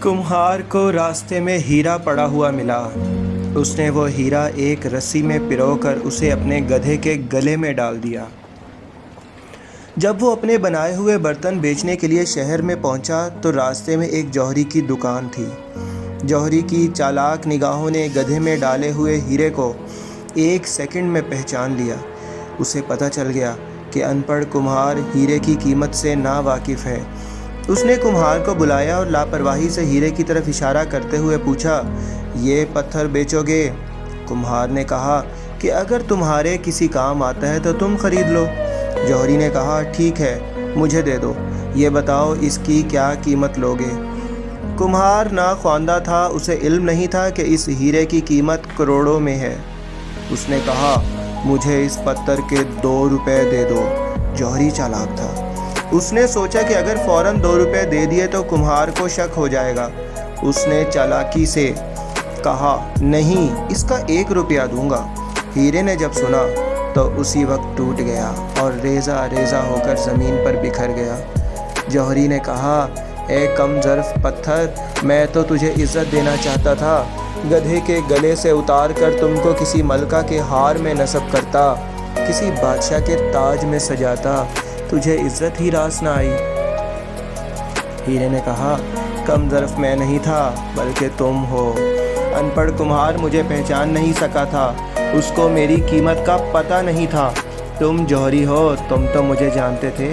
कुम्हार को रास्ते में हीरा पड़ा हुआ मिला। उसने वो हीरा एक रस्सी में पिरोकर उसे अपने गधे के गले में डाल दिया। जब वो अपने बनाए हुए बर्तन बेचने के लिए शहर में पहुंचा तो रास्ते में एक जौहरी की दुकान थी। जौहरी की चालाक निगाहों ने गधे में डाले हुए हीरे को 1 सेकंड में पहचान लिया। उसे पता चल गया कि अनपढ़ कुम्हार हीरे की कीमत से ना वाकिफ़ है। उसने कुम्हार को बुलाया और लापरवाही से हीरे की तरफ इशारा करते हुए पूछा, ये पत्थर बेचोगे? कुम्हार ने कहा कि अगर तुम्हारे किसी काम आता है तो तुम खरीद लो। जौहरी ने कहा, ठीक है, मुझे दे दो। ये बताओ इसकी क्या कीमत लोगे? कुम्हार नाख्वांदा था, उसे इल्म नहीं था कि इस हीरे की कीमत करोड़ों में है। उसने कहा, मुझे इस पत्थर के 2 रुपए दे दो। जौहरी चालाक था। उसने सोचा कि अगर फ़ौरन 2 रुपए दे दिए तो कुम्हार को शक हो जाएगा। उसने चालाकी से कहा, नहीं, इसका 1 रुपया दूंगा। हीरे ने जब सुना तो उसी वक्त टूट गया और रेज़ा रेज़ा होकर ज़मीन पर बिखर गया। जौहरी ने कहा, ए कम ज़र्फ़ पत्थर, मैं तो तुझे इज़्ज़त देना चाहता था। गधे के गले से उतार कर तुमको किसी मलका के हार में नस्ब करता, किसी बादशाह के ताज में सजाता, तुझे इज़्ज़त ही रास ना आई। हीरे ने कहा, कम ज़र्फ़ मैं नहीं था बल्कि तुम हो। अनपढ़ कुम्हार मुझे पहचान नहीं सका था, उसको मेरी कीमत का पता नहीं था। तुम जौहरी हो, तुम तो मुझे जानते थे,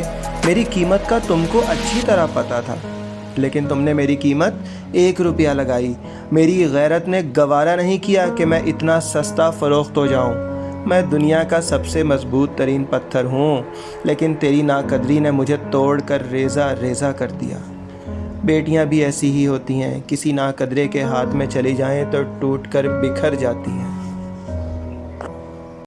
मेरी कीमत का तुमको अच्छी तरह पता था, लेकिन तुमने मेरी कीमत 1 रुपया लगाई। मेरी गैरत ने गवारा नहीं किया कि मैं इतना सस्ता फ़रोख्त हो जाऊं। मैं दुनिया का सबसे मजबूत तरीन पत्थर हूँ, लेकिन तेरी नाकदरी ने मुझे तोड़ कर रेज़ा रेज़ा कर दिया। बेटियाँ भी ऐसी ही होती हैं, किसी नाकदरे के हाथ में चली जाएं तो टूट कर बिखर जाती हैं।